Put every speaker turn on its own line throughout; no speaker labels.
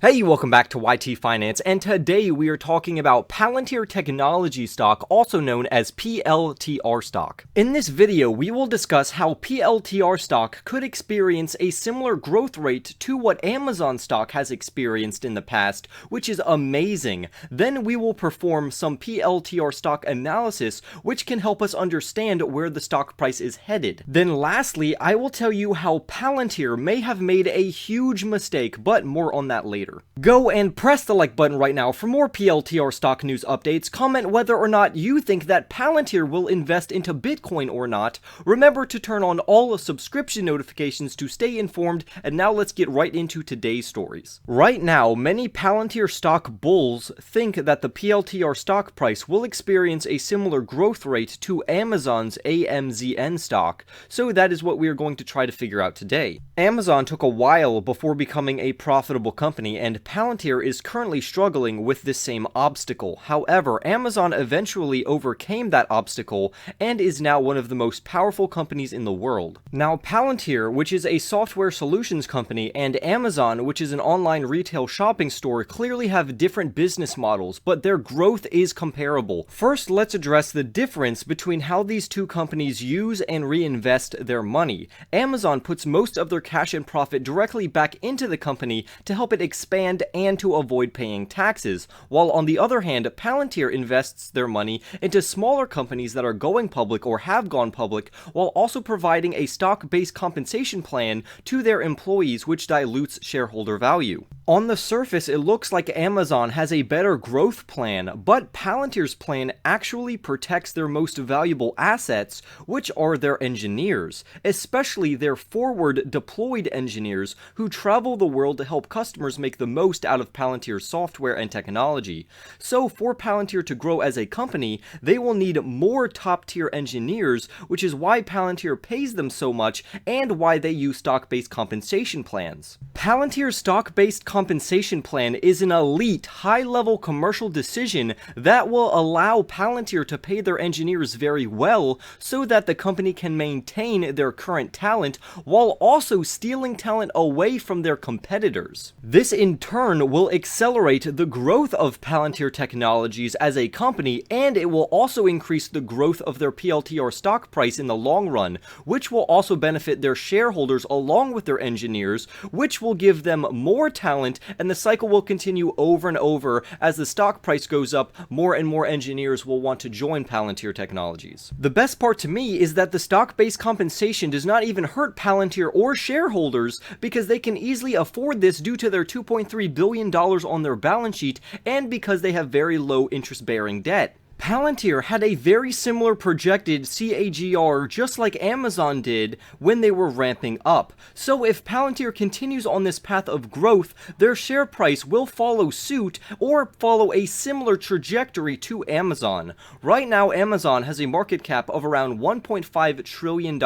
Hey, welcome back to YT Finance, and today we are talking about Palantir Technology stock, also known as PLTR stock. In this video, we will discuss how PLTR stock could experience a similar growth rate to what Amazon stock has experienced in the past, which is amazing. Then we will perform some PLTR stock analysis, which can help us understand where the stock price is headed. Then lastly, I will tell you how Palantir may have made a huge mistake, but more on that later. Go and press the like button right now for more PLTR stock news updates. Comment whether or not you think that Palantir will invest into Bitcoin or not. Remember to turn on all subscription notifications to stay informed, and now let's get right into today's stories. Right now, many Palantir stock bulls think that the PLTR stock price will experience a similar growth rate to Amazon's AMZN stock, so that is what we are going to try to figure out today. Amazon took a while before becoming a profitable company, and Palantir is currently struggling with this same obstacle. However, Amazon eventually overcame that obstacle and is now one of the most powerful companies in the world. Now, Palantir, which is a software solutions company, and Amazon, which is an online retail shopping store, clearly have different business models, but their growth is comparable. First, let's address the difference between how these two companies use and reinvest their money. Amazon puts most of their cash and profit directly back into the company to help it expand and to avoid paying taxes, while on the other hand, Palantir invests their money into smaller companies that are going public or have gone public, while also providing a stock-based compensation plan to their employees, which dilutes shareholder value. On the surface, it looks like Amazon has a better growth plan, but Palantir's plan actually protects their most valuable assets, which are their engineers, especially their forward-deployed engineers who travel the world to help customers make the most out of Palantir's software and technology. So for Palantir to grow as a company, they will need more top-tier engineers, which is why Palantir pays them so much and why they use stock-based compensation plans. Palantir's stock-based compensation plan is an elite, high-level commercial decision that will allow Palantir to pay their engineers very well so that the company can maintain their current talent while also stealing talent away from their competitors. This in turn will accelerate the growth of Palantir Technologies as a company, and it will also increase the growth of their PLTR stock price in the long run, which will also benefit their shareholders along with their engineers, which will give them more talent, and the cycle will continue over and over. As the stock price goes up, more and more engineers will want to join Palantir Technologies. The best part to me is that the stock-based compensation does not even hurt Palantir or shareholders, because they can easily afford this due to their $2.3 billion on their balance sheet and because they have very low interest-bearing debt. Palantir had a very similar projected CAGR just like Amazon did when they were ramping up. So if Palantir continues on this path of growth, their share price will follow suit or follow a similar trajectory to Amazon. Right now, Amazon has a market cap of around $1.5 trillion,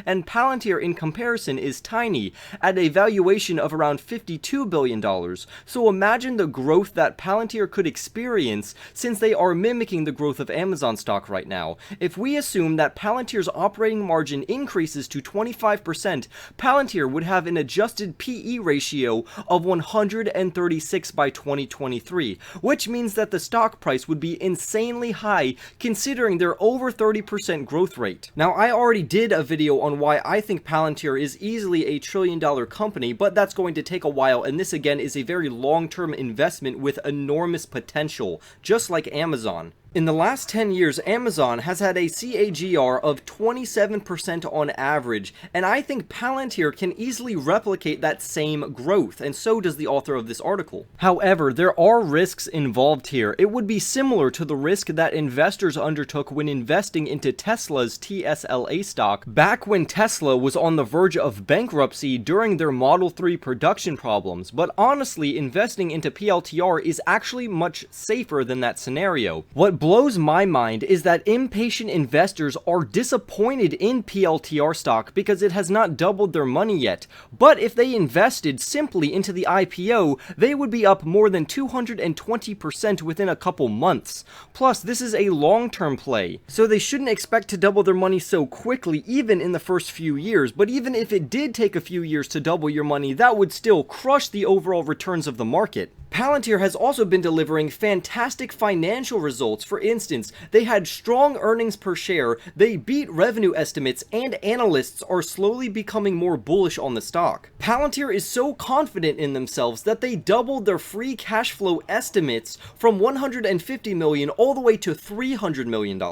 and Palantir in comparison is tiny, at a valuation of around $52 billion. So imagine the growth that Palantir could experience since they are mimicking the growth of Amazon stock right now. If we assume that Palantir's operating margin increases to 25%, Palantir would have an adjusted PE ratio of 136 by 2023, which means that the stock price would be insanely high considering their over 30% growth rate. Now, I already did a video on why I think Palantir is easily a $1 trillion company, but that's going to take a while, and this again is a very long-term investment with enormous potential, just like Amazon. In the last 10 years, Amazon has had a CAGR of 27% on average, and I think Palantir can easily replicate that same growth, and so does the author of this article. However, there are risks involved here. It would be similar to the risk that investors undertook when investing into Tesla's TSLA stock back when Tesla was on the verge of bankruptcy during their Model 3 production problems, but honestly, investing into PLTR is actually much safer than that scenario. What What blows my mind is that impatient investors are disappointed in PLTR stock because it has not doubled their money yet, but if they invested simply into the IPO, they would be up more than 220% within a couple months. Plus, this is a long-term play, so they shouldn't expect to double their money so quickly even in the first few years, but even if it did take a few years to double your money, that would still crush the overall returns of the market. Palantir has also been delivering fantastic financial results. For instance, they had strong earnings per share, they beat revenue estimates, and analysts are slowly becoming more bullish on the stock. Palantir is so confident in themselves that they doubled their free cash flow estimates from $150 million all the way to $300 million.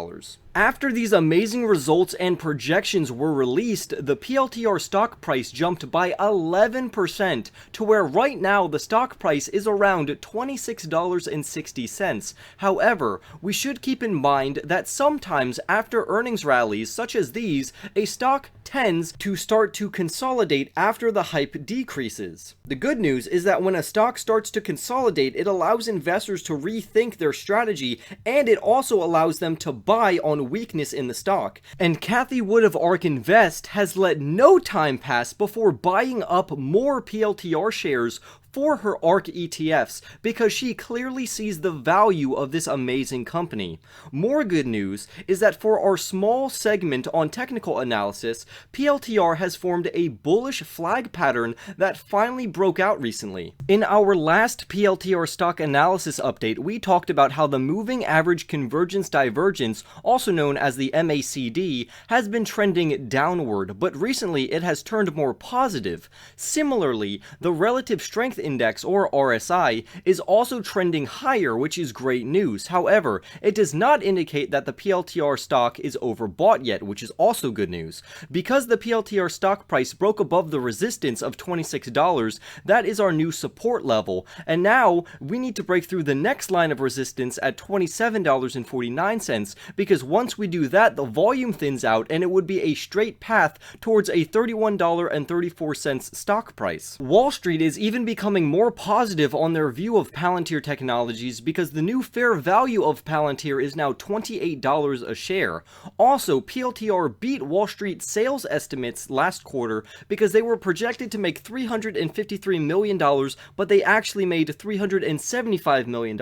After these amazing results and projections were released, the PLTR stock price jumped by 11% to where right now the stock price is around $26.60. However, we should keep in mind that sometimes after earnings rallies such as these, a stock tends to start to consolidate after the hype decreases. The good news is that when a stock starts to consolidate, it allows investors to rethink their strategy, and it also allows them to buy on weakness in the stock. And Kathy Wood of ARK Invest has let no time pass before buying up more PLTR shares for her ARK ETFs because she clearly sees the value of this amazing company. More good news is that for our small segment on technical analysis, PLTR has formed a bullish flag pattern that finally broke out recently. In our last PLTR stock analysis update, we talked about how the moving average convergence divergence, also known as the MACD, has been trending downward, but recently it has turned more positive. Similarly, the relative strength index, or RSI, is also trending higher, which is great news. However, it does not indicate that the PLTR stock is overbought yet, which is also good news. Because the PLTR stock price broke above the resistance of $26, that is our new support level, and now we need to break through the next line of resistance at $27.49, because once we do that, the volume thins out and it would be a straight path towards a $31.34 stock price. Wall Street is even becoming more positive on their view of Palantir Technologies because the new fair value of Palantir is now $28 a share. Also, PLTR beat Wall Street sales estimates last quarter because they were projected to make $353 million, but they actually made $375 million.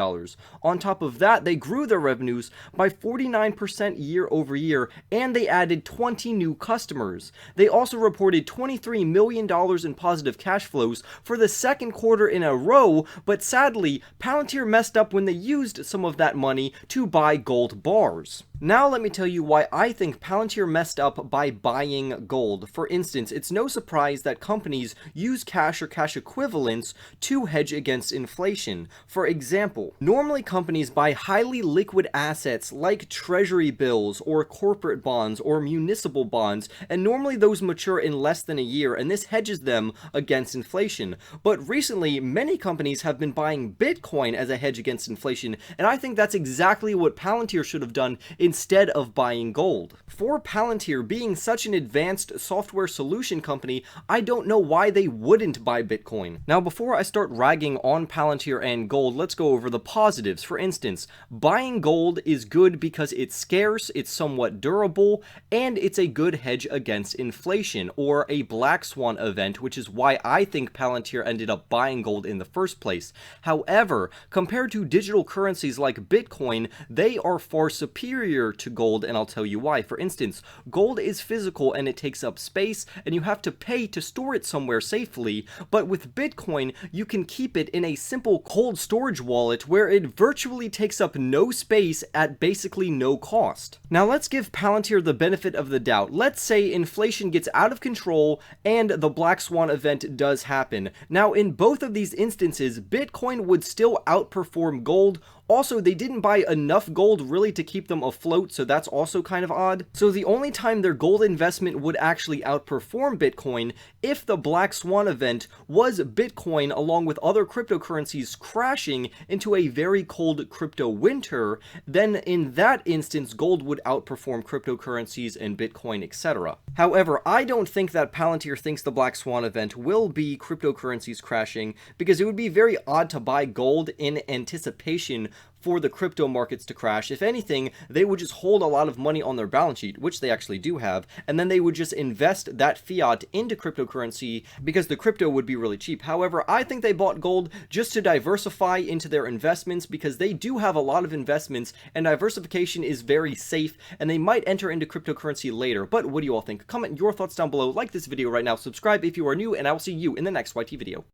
On top of that, they grew their revenues by 49% year over year, and they added 20 new customers. They also reported $23 million in positive cash flows for the second quarter in a row, but sadly, Palantir messed up when they used some of that money to buy gold bars. Now let me tell you why I think Palantir messed up by buying gold. For instance, it's no surprise that companies use cash or cash equivalents to hedge against inflation. For example, normally companies buy highly liquid assets like treasury bills or corporate bonds or municipal bonds, and normally those mature in less than a year, and this hedges them against inflation. But recently, many companies have been buying Bitcoin as a hedge against inflation, and I think that's exactly what Palantir should have done instead of buying gold. For Palantir being such an advanced software solution company, I don't know why they wouldn't buy Bitcoin. Now, before I start ragging on Palantir and gold, let's go over the positives. For instance, buying gold is good because it's scarce, it's somewhat durable, and it's a good hedge against inflation, or a black swan event, which is why I think Palantir ended up buying gold in the first place. However, compared to digital currencies like Bitcoin, they are far superior to gold, and I'll tell you why. For instance, gold is physical and it takes up space, and you have to pay to store it somewhere safely, but with Bitcoin, you can keep it in a simple cold storage wallet where it virtually takes up no space at basically no cost. Now let's give Palantir the benefit of the doubt. Let's say inflation gets out of control and the black swan event does happen. Now in both of these instances, Bitcoin would still outperform gold. Also, they didn't buy enough gold really to keep them afloat, so that's also kind of odd. So the only time their gold investment would actually outperform Bitcoin if the black swan event was Bitcoin along with other cryptocurrencies crashing into a very cold crypto winter. Then in that instance, gold would outperform cryptocurrencies and Bitcoin, etc. However, I don't think that Palantir thinks the black swan event will be cryptocurrencies crashing, because it would be very odd to buy gold in anticipation for the crypto markets to crash. If anything, they would just hold a lot of money on their balance sheet, which they actually do have, and then they would just invest that fiat into cryptocurrency because the crypto would be really cheap. However, I think they bought gold just to diversify into their investments because they do have a lot of investments and diversification is very safe, and they might enter into cryptocurrency later. But what do you all think? Comment your thoughts down below, like this video right now, subscribe if you are new, and I will see you in the next YT video.